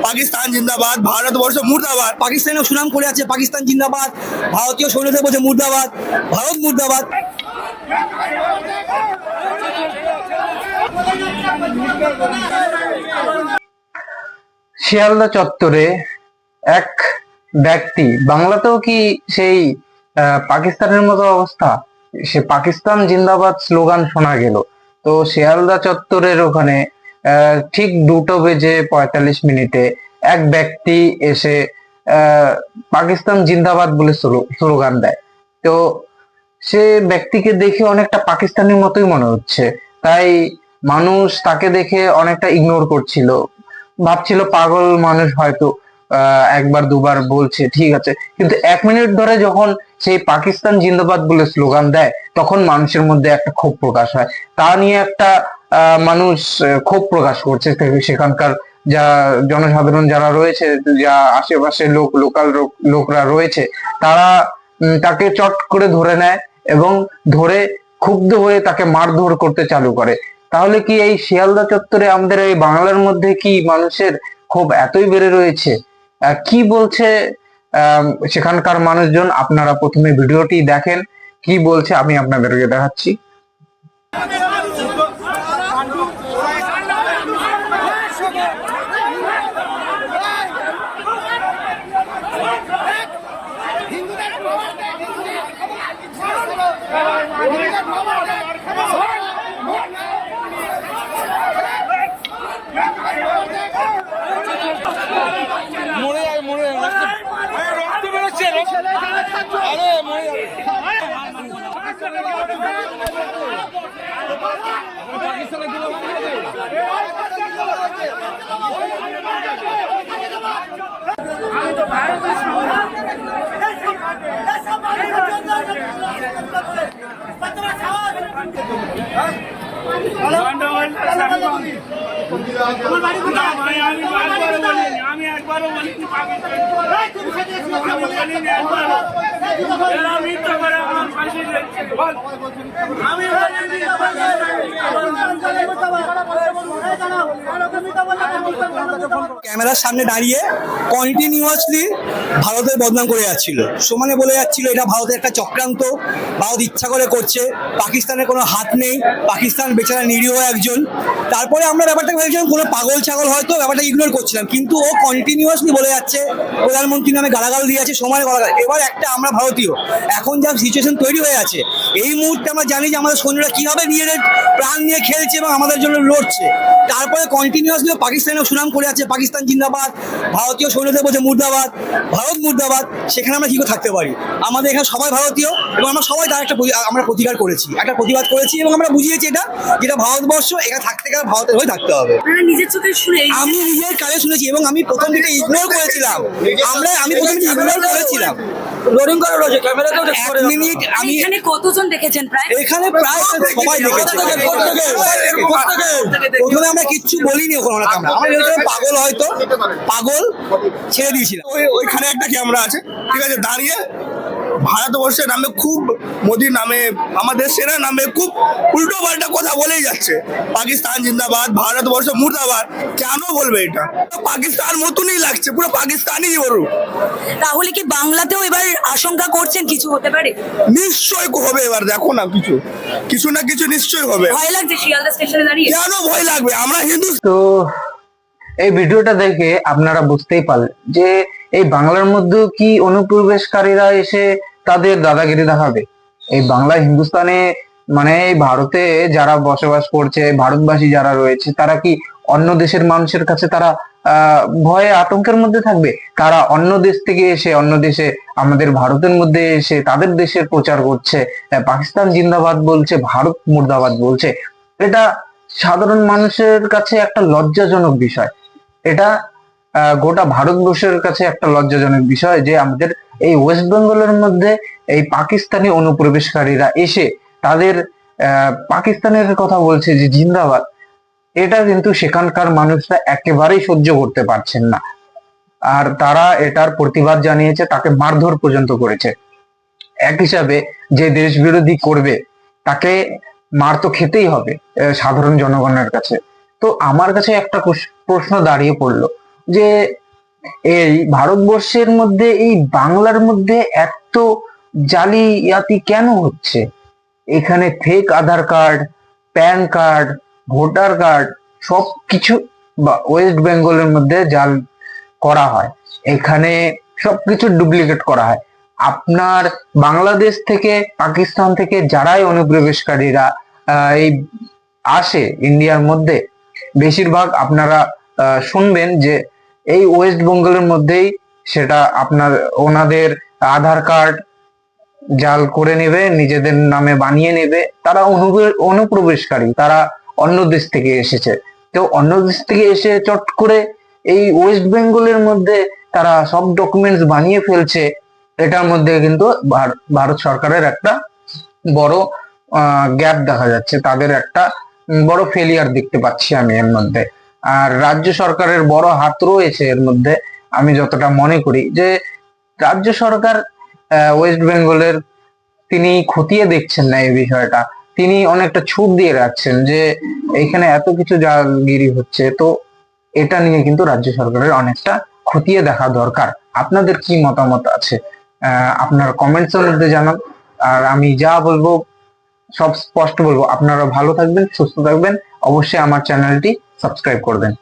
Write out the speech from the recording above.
পাকিস্তান জিন্দাবাদ, ভারতবর্ষ মুর্দাবাদ। পাকিস্তানেও সুনাম করে আছে পাকিস্তান জিন্দাবাদ, ভারতীয় সৈন্যদের বলছে মুর্দাবাদ, ভারত মুর্দাবাদ। শিয়ালদা চত্বরে এক ব্যক্তি, বাংলাতেও কি সেই পাকিস্তানের মতো অবস্থা, সে পাকিস্তান জিন্দাবাদ স্লোগান শোনা গেল। তো শিয়ালদা চত্বরের ওখানে ঠিক 2:45 এক ব্যক্তি এসে পাকিস্তান জিন্দাবাদ বলে স্লোগান দেয়। তো সে ব্যক্তিকে দেখে অনেকটা পাকিস্তানের মতোই মনে হচ্ছে, তাই মানুষ তাকে দেখে অনেকটা ইগনোর করছিল, ভাবছিল পাগল মানুষ হয়তো একবার দুবার বলছে, ঠিক আছে। কিন্তু 1 মিনিট ধরে যখন সেই পাকিস্তান জিন্দাবাদ বলে স্লোগান দেয়, তখন মানুষের মধ্যে একটা ক্ষোভ প্রকাশ হয়। তা নিয়ে একটা মানুষ ক্ষোভ প্রকাশ করছে। সেখানকার যা জনসাধারণ যারা রয়েছে, যা আশেপাশে লোকাল লোকরা রয়েছে, তারা তাকে চট করে ধরে নেয় এবং ধরে ক্ষুব্ধ হয়ে তাকে মারধর করতে চালু করে। তাহলে কি এই শিয়ালদা চত্বরে আমাদের এই বাংলার মধ্যে কি মানুষের ক্ষোভ এতই বেড়ে রয়েছে? কি বলছে সেখানকার মানুষজন? আপনারা প্রথমে ভিডিওটি দেখেন, কি বলছে আমি আপনাদেরকে দেখাচ্ছি। ক্যামেরার সামনে দাঁড়িয়ে কন্টিনিউয়াসলি ভারতের বদনাম করে যাচ্ছিল, সমানে বলে যাচ্ছিল এটা ভারতের একটা চক্রান্ত, ভারত ইচ্ছা করে করছে, পাকিস্তানের কোনো হাত নেই, পাকিস্তান বেচারা নিরীহ একজন। তারপরে আমরা ব্যাপারটা ভেবেছিলাম কোনো পাগল ছাগল হয়তো, ব্যাপারটা ইগনোর করছিলাম, কিন্তু ও কন্টিনিউয়াসলি বলে যাচ্ছে, প্রধানমন্ত্রী নামে গালাগাল দিয়ে যাচ্ছে, সমানে গালাগাল। এবার একটা আমরা ভারতীয়, এখন যা সিচুয়েশন তৈরি হয়ে আছে, এই মুহূর্তে আমরা জানি যে আমাদের সৈন্যরা কিভাবে নিজেদের প্রাণ নিয়ে খেলছে এবং আমাদের জন্য লড়ছে। তারপরে কন্টিনিউয়াসলি পাকিস্তানেও সুনাম করে আছে পাকিস্তান জিন্দাবাদ, ভারতীয় সৈন্যদের বলছে মুর্দাবাদ, ভারত মুর্দাবাদ। সেখানে আমরা কি করে থাকতে পারি? আমাদের এখানে সবাই ভারতীয় এবং আমরা সবাই তার একটা আমরা প্রতিকার করেছি, একটা প্রতিবাদ করেছি এবং আমরা বুঝিয়েছি এটা যেটা ভারতবর্ষ, এখানে থাকতে গেলে ভারতের হয়ে থাকতে হবে। নিজের চোখে শুনে আমি নিজের কানে শুনেছি এবং আমি প্রথম থেকে ইগনোর করেছিলাম, আমি প্রথম থেকে ইগনোর করেছিলাম। লোডিং করা রয়েছে, ক্যামেরাতেও দেখতে পারেন। 1 মিনিট আমি এখানে কতজন দেখেছেন? প্রায় এখানে প্রায় সবাই দেখেছে। প্রথমে আমরা কিচ্ছু বলিনি, ওখানে আমরা ভেবেছিলাম পাগল, হয়তো পাগল, ছেড়ে দিয়েছিলাম। ওইখানে একটা ক্যামেরা আছে, ঠিক আছে, দাঁড়িয়ে ভারতবর্ষের নামে খুব, মোদির নামে, আমাদের সেনা নামে খুব উল্টো পাল্টা কথা বলেই যাচ্ছে। পাকিস্তান জিন্দাবাদ, ভারতবর্ষ মুর্দাবাদ। কেন বলবে এটা? পাকিস্তান মতনই লাগছে, পুরো পাকিস্তানই বলুক। তাহলে কি বাংলাতেও এবার আশঙ্কা করছেন কিছু হতে পারে? নিশ্চয় হবে, এবার দেখো না, কিছু না কিছু নিশ্চয়ই হবে। ভয় লাগছে শিয়ালদা স্টেশনে দাঁড়িয়ে? কেন ভয় লাগবে? আমরা হিন্দু। তো এই ভিডিওটা দেখে আপনারা বুঝতেই পারলেন যে এই বাংলার মধ্যে কি অনুপ্রবেশকারীরা এসে তাদের দাদাগিরি দেখাবে। এই বাংলা হিন্দুস্তানে, মানে এই ভারতে যারা বসবাস করছে, ভারতবাসী যারা রয়েছে, তারা কি অন্য দেশের মানুষের কাছে তারা ভয়ে আতঙ্কের মধ্যে থাকবে? তারা অন্য দেশ থেকে এসে, অন্য দেশে আমাদের ভারতের মধ্যে এসে তাদের দেশের প্রচার করছে, পাকিস্তান জিন্দাবাদ বলছে, ভারত মুর্দাবাদ বলছে। এটা সাধারণ মানুষের কাছে একটা লজ্জাজনক বিষয়। এটা গোটা ভারতবর্ষের কাছে একটা লজ্জাজনক বিষয় যে আমাদের এই ওয়েস্ট বেঙ্গলের মধ্যে এই পাকিস্তানি অনুপ্রবেশকারীরা এসে তাদের পাকিস্তানের কথা বলছে যে জিন্দাবাদ। এটা কিন্তু সেখানকার মানুষরা একেবারেই সহ্য করতে পারছেন না, আর তারা এটার প্রতিবাদ জানিয়েছে, তাকে মারধর পর্যন্ত করেছে। এক হিসাবে যে দেশ বিরোধী করবে তাকে মার তো খেতেই হবে সাধারণ জনগণের কাছে। তো আমার কাছে একটা প্রশ্ন দাঁড়িয়ে পড়লো, যে এই ভারতবর্ষের মধ্যে এই বাংলার মধ্যে এত জালিয়াতি কেন হচ্ছে? এখানে fake Aadhaar card, PAN card, voter card সবকিছু ওয়েস্ট বেঙ্গলের মধ্যে জাল করা হয়। এখানে সবকিছু ডুপ্লিকেট করা হয়। আপনার বাংলাদেশ থেকে, পাকিস্তান থেকে যারাই অনুপ্রবেশকারীরা এই আসে ইন্ডিয়ার মধ্যে, বেশিরভাগ আপনারা শুনবেন যে এই ওয়েস্ট বেঙ্গলের মধ্যেই সেটা আপনার ওনাদের আধার কার্ড জাল করে নেবে, নিজেদের নামে বানিয়ে নেবে। তারা অনুপ্রবেশকারী, তারা অন্য দেশ থেকে এসেছে। তো অন্য দেশ থেকে এসে চট করে এই ওয়েস্ট বেঙ্গলের মধ্যে তারা সব ডকুমেন্টস বানিয়ে ফেলছে। এটার মধ্যে কিন্তু ভারত সরকারের একটা বড় গ্যাপ দেখা যাচ্ছে, তাদের একটা বড় ফেলিয়ার দেখতে পাচ্ছি আমি এর মধ্যে। আর রাজ্য সরকারের বড় হাত রয়েছে এর মধ্যে। আমি যতটা মনে করি যে রাজ্য সরকার ওয়েস্ট বেঙ্গলের তিনি খতিয়ে দেখছেন না এই বিষয়টা, তিনি অনেকটা ছুট দিয়ে রাখছেন যে এখানে এত কিছু জালগিরি হচ্ছে। তো এটা নিয়ে কিন্তু রাজ্য সরকারের অনেকটা খতিয়ে দেখা দরকার। আপনাদের কি মতামত আছে আপনার কমেন্টস এর মধ্যে জানান। আর আমি যা বলবো সব স্পষ্ট বলবো। আপনারা ভালো থাকবেন, সুস্থ থাকবেন, অবশ্যই আমার চ্যানেলটি সাবস্ক্রাইব করবেন।